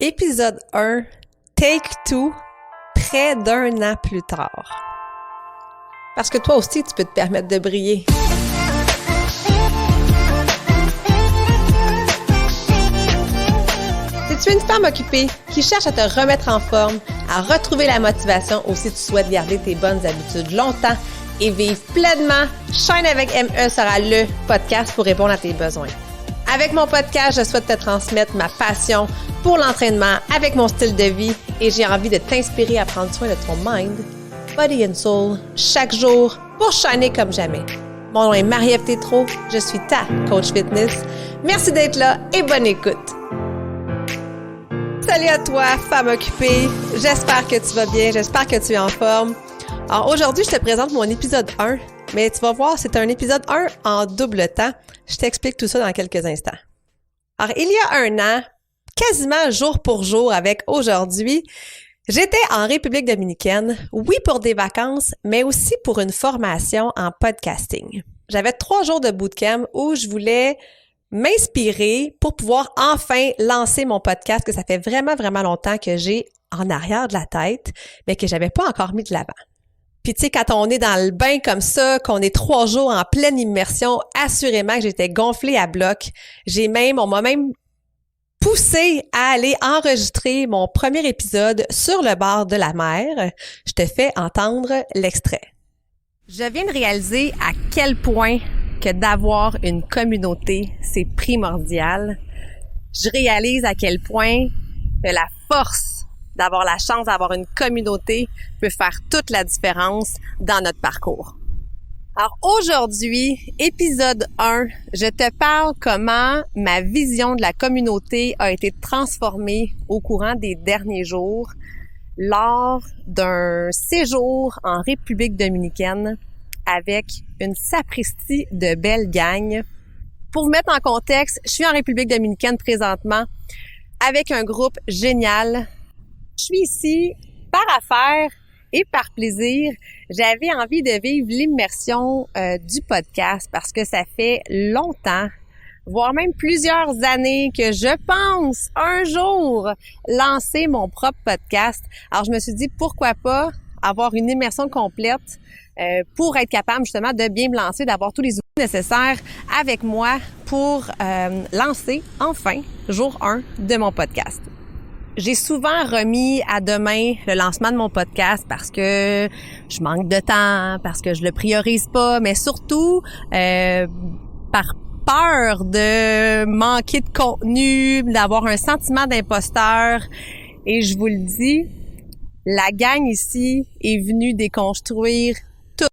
Épisode 1, Take 2, près d'un an plus tard. Parce que toi aussi, tu peux te permettre de briller. Si tu es une femme occupée qui cherche à te remettre en forme, à retrouver la motivation ou si tu souhaites garder tes bonnes habitudes longtemps et vivre pleinement, Shine avec ME sera le podcast pour répondre à tes besoins. Avec mon podcast, je souhaite te transmettre ma passion pour l'entraînement avec mon style de vie et j'ai envie de t'inspirer à prendre soin de ton mind, body and soul chaque jour pour shiner comme jamais. Mon nom est Marie-Ève Tétrault, je suis ta coach fitness. Merci d'être là et bonne écoute. Salut à toi, femme occupée. J'espère que tu vas bien, j'espère que tu es en forme. Alors aujourd'hui, je te présente mon épisode 1, mais tu vas voir, c'est un épisode 1 en double temps. Je t'explique tout ça dans quelques instants. Alors, il y a un an, quasiment jour pour jour avec aujourd'hui, j'étais en République dominicaine, oui pour des vacances, mais aussi pour une formation en podcasting. J'avais 3 jours de bootcamp où je voulais m'inspirer pour pouvoir enfin lancer mon podcast que ça fait vraiment, vraiment longtemps que j'ai en arrière de la tête, mais que j'avais pas encore mis de l'avant. Puis tu sais, quand on est dans le bain comme ça, qu'on est 3 jours en pleine immersion, assurément que j'étais gonflée à bloc. On m'a même poussé à aller enregistrer mon premier épisode sur le bord de la mer. Je te fais entendre l'extrait. Je viens de réaliser à quel point que d'avoir une communauté, c'est primordial. Je réalise à quel point que la force d'avoir la chance d'avoir une communauté peut faire toute la différence dans notre parcours. Alors aujourd'hui, épisode 1, je te parle comment ma vision de la communauté a été transformée au courant des derniers jours lors d'un séjour en République dominicaine avec une sapristi de belle gang. Pour vous mettre en contexte, je suis en République dominicaine présentement avec un groupe génial. Je suis ici par affaire et par plaisir. J'avais envie de vivre l'immersion du podcast parce que ça fait longtemps, voire même plusieurs années que je pense un jour lancer mon propre podcast. Alors je me suis dit pourquoi pas avoir une immersion complète pour être capable justement de bien me lancer, d'avoir tous les outils nécessaires avec moi pour lancer enfin jour 1 de mon podcast. J'ai souvent remis à demain le lancement de mon podcast parce que je manque de temps, parce que je le priorise pas, mais surtout par peur de manquer de contenu, d'avoir un sentiment d'imposteur. Et je vous le dis, la gang ici est venue déconstruire toutes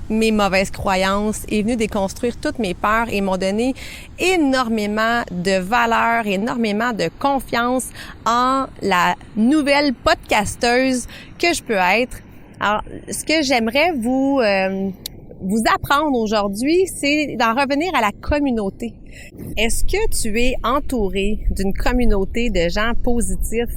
mes mauvaises croyances, est venue déconstruire toutes mes peurs et m'ont donné énormément de valeur, énormément de confiance en la nouvelle podcasteuse que je peux être. Alors, ce que j'aimerais vous apprendre aujourd'hui, c'est d'en revenir à la communauté. Est-ce que tu es entouré d'une communauté de gens positifs?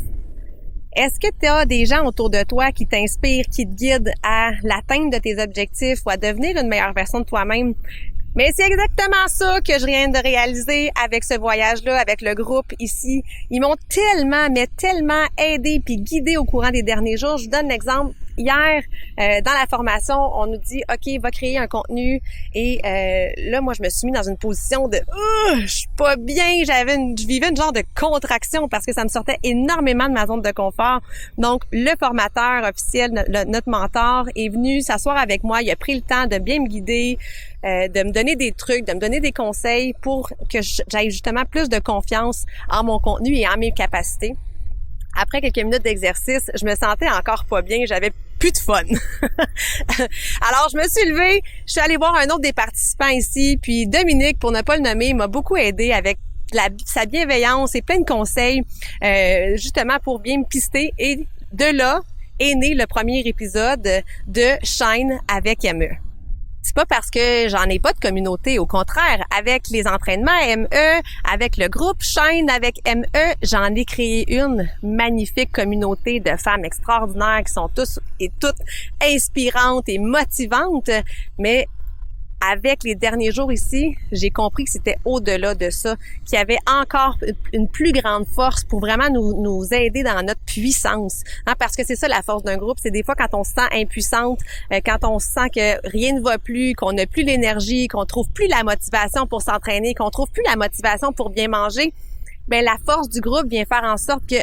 Est-ce que tu as des gens autour de toi qui t'inspirent, qui te guident à l'atteinte de tes objectifs ou à devenir une meilleure version de toi-même? Mais c'est exactement ça que je viens de réaliser avec ce voyage-là, avec le groupe ici. Ils m'ont tellement aidé puis guidé au courant des derniers jours. Je vous donne l'exemple. Hier, dans la formation, on nous dit « OK, va créer un contenu. » Et là, moi, je me suis mis dans une position de « Je suis pas bien. » Je vivais une genre de contraction parce que ça me sortait énormément de ma zone de confort. Donc, le formateur officiel, notre mentor, est venu s'asseoir avec moi. Il a pris le temps de bien me guider, de me donner des trucs, de me donner des conseils pour que j'aille justement plus de confiance en mon contenu et en mes capacités. Après quelques minutes d'exercice, je me sentais encore pas bien, j'avais plus de fun. Alors, je me suis levée, je suis allée voir un autre des participants ici, puis Dominique, pour ne pas le nommer, m'a beaucoup aidé avec sa bienveillance et plein de conseils, justement pour bien me pister. Et de là est né le premier épisode de Shine avec ME. C'est pas parce que j'en ai pas de communauté, au contraire, avec les entraînements ME, avec le groupe Shine avec ME, j'en ai créé une magnifique communauté de femmes extraordinaires qui sont tous et toutes inspirantes et motivantes, mais avec les derniers jours ici, j'ai compris que c'était au-delà de ça, qu'il y avait encore une plus grande force pour vraiment nous aider dans notre puissance. Hein, parce que c'est ça la force d'un groupe, c'est des fois quand on se sent impuissante, quand on sent que rien ne va plus, qu'on n'a plus l'énergie, qu'on trouve plus la motivation pour s'entraîner, qu'on trouve plus la motivation pour bien manger, ben la force du groupe vient faire en sorte que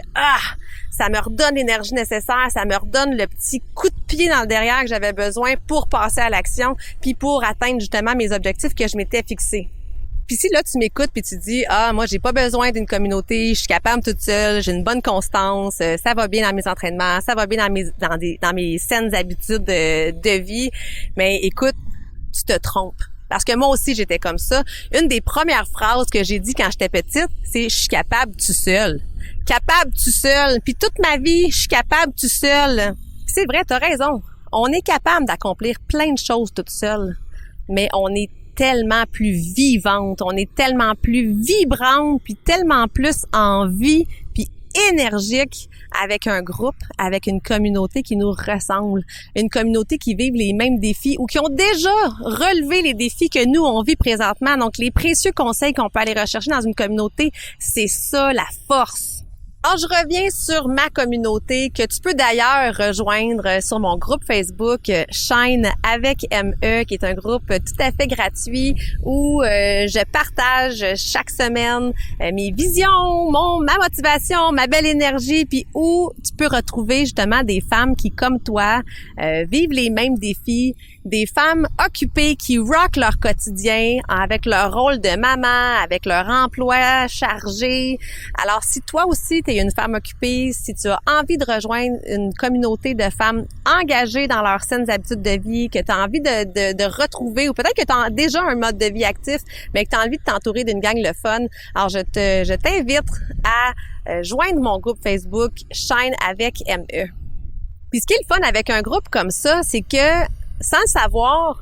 ça me redonne l'énergie nécessaire, ça me redonne le petit coup de pied dans le derrière que j'avais besoin pour passer à l'action, puis pour atteindre justement mes objectifs que je m'étais fixés. Puis si là tu m'écoutes puis tu dis moi j'ai pas besoin d'une communauté, je suis capable toute seule, j'ai une bonne constance, ça va bien dans mes entraînements, ça va bien dans mes saines habitudes de vie, mais écoute, tu te trompes. Parce que moi aussi, j'étais comme ça. Une des premières phrases que j'ai dit quand j'étais petite, c'est « je suis capable tout seul ». Capable tout seul. Puis toute ma vie, je suis capable tout seul. Puis c'est vrai, t'as raison. On est capable d'accomplir plein de choses toute seule. Mais on est tellement plus vivante, on est tellement plus vibrante, puis tellement plus en vie, puis énergique avec un groupe, avec une communauté qui nous ressemble, une communauté qui vive les mêmes défis ou qui ont déjà relevé les défis que nous, on vit présentement. Donc, les précieux conseils qu'on peut aller rechercher dans une communauté, c'est ça la force. Alors, je reviens sur ma communauté que tu peux d'ailleurs rejoindre sur mon groupe Facebook Shine avec ME, qui est un groupe tout à fait gratuit où je partage chaque semaine mes visions, ma motivation, ma belle énergie, puis où tu peux retrouver justement des femmes qui, comme toi, vivent les mêmes défis, des femmes occupées qui rockent leur quotidien avec leur rôle de maman, avec leur emploi chargé. Alors, si toi aussi, tu es une femme occupée, si tu as envie de rejoindre une communauté de femmes engagées dans leurs saines habitudes de vie, que tu as envie de retrouver, ou peut-être que tu as déjà un mode de vie actif, mais que tu as envie de t'entourer d'une gang le fun, alors je t'invite à joindre mon groupe Facebook Shine avec ME. Puis ce qui est le fun avec un groupe comme ça, c'est que sans le savoir,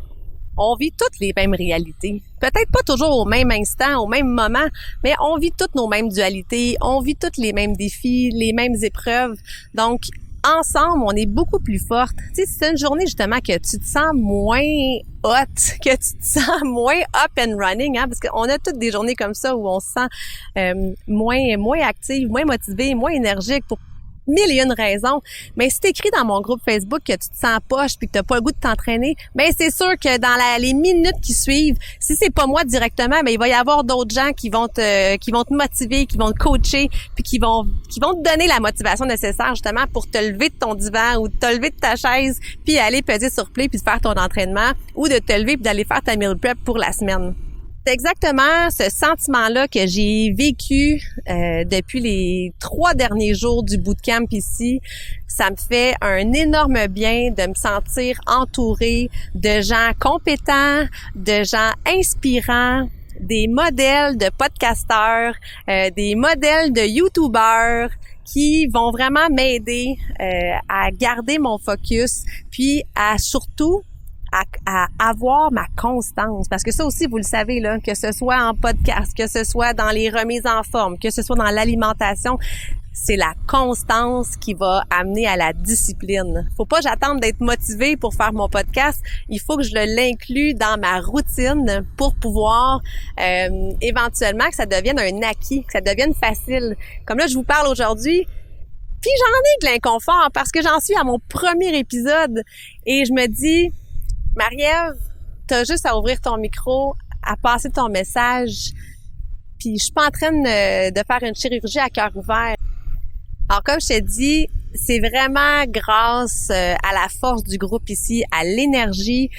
on vit toutes les mêmes réalités. Peut-être pas toujours au même instant, au même moment, mais on vit toutes nos mêmes dualités, on vit tous les mêmes défis, les mêmes épreuves. Donc, ensemble, on est beaucoup plus fortes. Tu sais, c'est une journée justement que tu te sens moins hot, que tu te sens moins up and running, hein, parce qu'on a toutes des journées comme ça où on se sent moins active, moins motivé, moins énergique pour mille et une raisons. Mais si t'écris dans mon groupe Facebook que tu te sens poche puis que t'as pas le goût de t'entraîner, ben c'est sûr que dans les minutes qui suivent, si c'est pas moi directement, ben il va y avoir d'autres gens qui vont te motiver, qui vont te coacher, puis qui vont te donner la motivation nécessaire justement pour te lever de ton divan ou te lever de ta chaise puis aller peser sur play puis de faire ton entraînement ou de te lever puis d'aller faire ta meal prep pour la semaine. C'est exactement ce sentiment-là que j'ai vécu depuis les 3 derniers jours du bootcamp ici. Ça me fait un énorme bien de me sentir entourée de gens compétents, de gens inspirants, des modèles de podcasteurs, des modèles de YouTubeurs qui vont vraiment m'aider à garder mon focus, puis à surtout à avoir ma constance. Parce que ça aussi, vous le savez, là, que ce soit en podcast, que ce soit dans les remises en forme, que ce soit dans l'alimentation, c'est la constance qui va amener à la discipline. Faut pas que j'attende d'être motivée pour faire mon podcast. Il faut que je l'inclue dans ma routine pour pouvoir éventuellement que ça devienne un acquis, que ça devienne facile. Comme là, je vous parle aujourd'hui, puis j'en ai de l'inconfort parce que j'en suis à mon premier épisode et je me dis, Marie-Ève, t'as juste à ouvrir ton micro, à passer ton message, puis je suis pas en train de faire une chirurgie à cœur ouvert. Alors comme je t'ai dit, c'est vraiment grâce à la force du groupe ici, à l'énergie,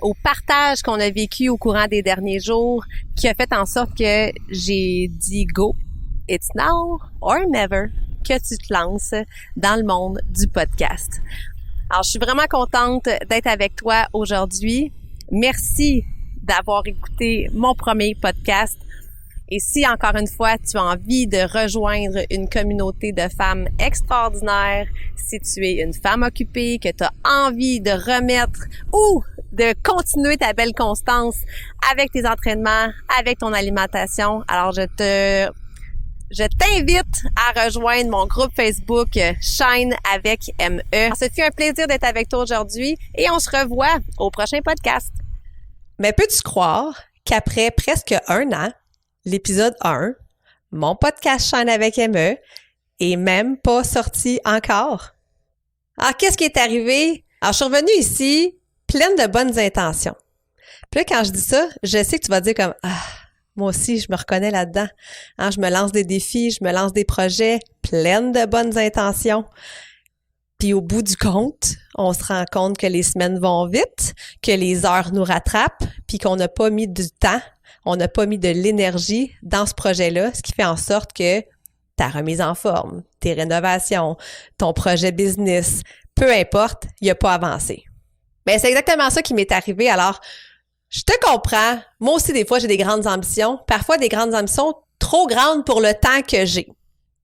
au partage qu'on a vécu au courant des derniers jours, qui a fait en sorte que j'ai dit go, it's now or never, que tu te lances dans le monde du podcast. Alors, je suis vraiment contente d'être avec toi aujourd'hui. Merci d'avoir écouté mon premier podcast. Et si, encore une fois, tu as envie de rejoindre une communauté de femmes extraordinaires, si tu es une femme occupée, que tu as envie de remettre ou de continuer ta belle constance avec tes entraînements, avec ton alimentation, alors je t'invite à rejoindre mon groupe Facebook Shine avec ME. Ce fut un plaisir d'être avec toi aujourd'hui et on se revoit au prochain podcast. Mais peux-tu croire qu'après presque 1 an, l'épisode 1, mon podcast Shine avec ME, est même pas sorti encore? Alors, qu'est-ce qui est arrivé? Alors, je suis revenue ici pleine de bonnes intentions. Puis là, quand je dis ça, je sais que tu vas dire comme « Ah, moi aussi, je me reconnais là-dedans. Hein, je me lance des défis, je me lance des projets pleines de bonnes intentions. » Puis au bout du compte, on se rend compte que les semaines vont vite, que les heures nous rattrapent, puis qu'on n'a pas mis du temps, on n'a pas mis de l'énergie dans ce projet-là, ce qui fait en sorte que ta remise en forme, tes rénovations, ton projet business, peu importe, il n'a pas avancé. Mais c'est exactement ça qui m'est arrivé. Alors, je te comprends. Moi aussi, des fois, j'ai des grandes ambitions. Parfois, des grandes ambitions trop grandes pour le temps que j'ai.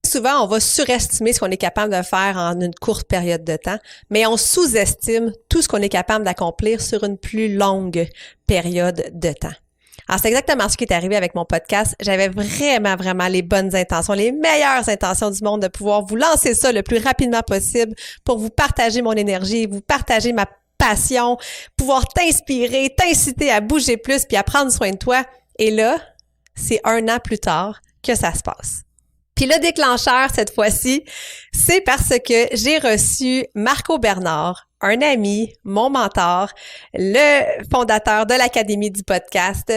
Souvent, on va surestimer ce qu'on est capable de faire en une courte période de temps, mais on sous-estime tout ce qu'on est capable d'accomplir sur une plus longue période de temps. Alors, c'est exactement ce qui est arrivé avec mon podcast. J'avais vraiment les bonnes intentions, les meilleures intentions du monde de pouvoir vous lancer ça le plus rapidement possible pour vous partager mon énergie, vous partager ma passion, pouvoir t'inspirer, t'inciter à bouger plus puis à prendre soin de toi. Et là, c'est 1 an plus tard que ça se passe. Puis le déclencheur, cette fois-ci, c'est parce que j'ai reçu Marco Bernard, un ami, mon mentor, le fondateur de l'Académie du podcast,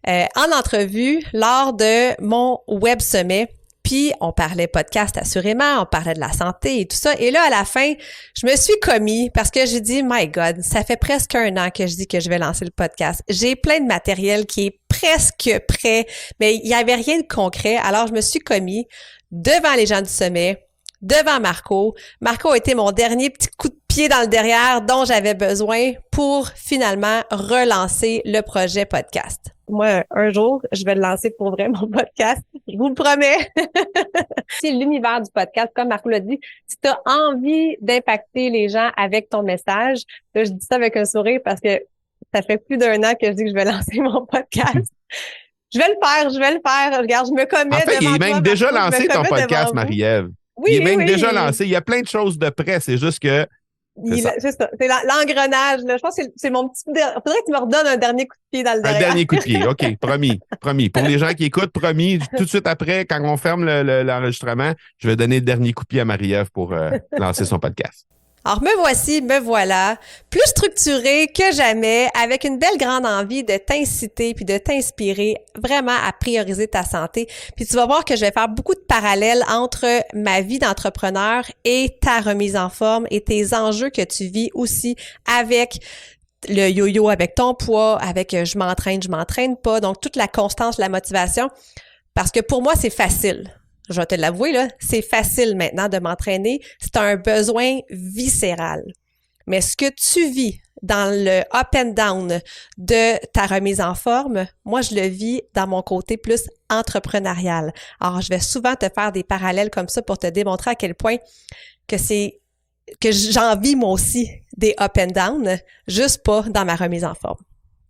en entrevue lors de mon web sommet. Puis on parlait podcast assurément, on parlait de la santé et tout ça. Et là, à la fin, je me suis commis parce que j'ai dit, my God, ça fait presque 1 an que je dis que je vais lancer le podcast. J'ai plein de matériel qui est presque prêt, mais il n'y avait rien de concret. Alors, je me suis commis devant les gens du sommet, devant Marco. Marco a été mon dernier petit coup de pied dans le derrière dont j'avais besoin pour finalement relancer le projet podcast. Moi, un jour, je vais le lancer pour vrai, mon podcast. Je vous le promets. C'est l'univers du podcast, comme Marco l'a dit. Si tu as envie d'impacter les gens avec ton message, là, je dis ça avec un sourire parce que ça fait plus d'1 an que je dis que je vais lancer mon podcast. Je vais le faire. Regarde, je me commets en fait, devant il est même toi, déjà Marco, lancé ton podcast, Marie-Ève. Oui, il est même oui. déjà lancé. Il y a plein de choses de près. C'est juste que C'est ça. C'est l'engrenage. Là. Je pense que c'est mon petit... Faudrait que tu me redonnes un dernier coup de pied dans le derrière. Un dernier coup de pied. OK, promis. Pour les gens qui écoutent, promis, tout de suite après, quand on ferme l'enregistrement, je vais donner le dernier coup de pied à Marie-Ève pour lancer son podcast. Alors, me voilà, plus structurée que jamais, avec une belle grande envie de t'inciter puis de t'inspirer vraiment à prioriser ta santé. Puis tu vas voir que je vais faire beaucoup de parallèles entre ma vie d'entrepreneur et ta remise en forme et tes enjeux que tu vis aussi avec le yo-yo, avec ton poids, avec je m'entraîne pas. Donc, toute la constance, la motivation. Parce que pour moi, c'est facile. Je vais te l'avouer, là, c'est facile maintenant de m'entraîner. C'est un besoin viscéral. Mais ce que tu vis dans le up and down de ta remise en forme, moi, je le vis dans mon côté plus entrepreneurial. Alors, je vais souvent te faire des parallèles comme ça pour te démontrer à quel point que j'en vis moi aussi des up and down, juste pas dans ma remise en forme.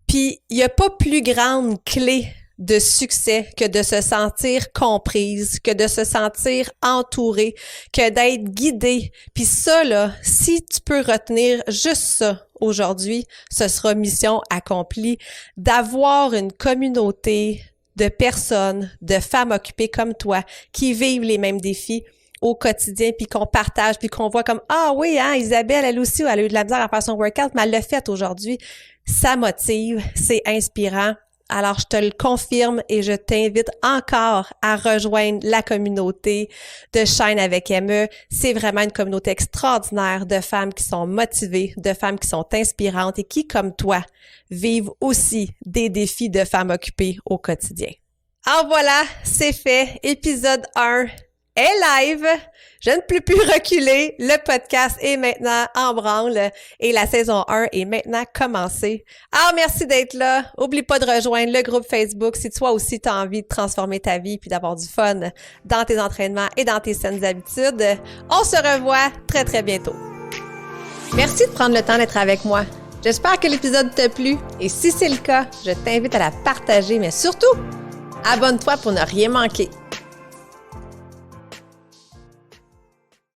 Puis, il n'y a pas plus grande clé de succès que de se sentir comprise, que de se sentir entourée, que d'être guidée. Puis ça, là, si tu peux retenir juste ça aujourd'hui, ce sera mission accomplie, d'avoir une communauté de personnes, de femmes occupées comme toi, qui vivent les mêmes défis au quotidien, puis qu'on partage, puis qu'on voit comme « Ah oui, hein, Isabelle, elle aussi, elle a eu de la misère à faire son workout, mais elle l'a fait aujourd'hui. » Ça motive, c'est inspirant. Alors, je te le confirme et je t'invite encore à rejoindre la communauté de Shine avec ME. C'est vraiment une communauté extraordinaire de femmes qui sont motivées, de femmes qui sont inspirantes et qui, comme toi, vivent aussi des défis de femmes occupées au quotidien. Alors voilà, c'est fait. Épisode 1 est live. Je ne peux plus reculer. Le podcast est maintenant en branle et la saison 1 est maintenant commencée. Alors, merci d'être là. Oublie pas de rejoindre le groupe Facebook si toi aussi tu as envie de transformer ta vie puis d'avoir du fun dans tes entraînements et dans tes saines habitudes. On se revoit très, très bientôt. Merci de prendre le temps d'être avec moi. J'espère que l'épisode t'a plu et si c'est le cas, je t'invite à la partager, mais surtout, abonne-toi pour ne rien manquer.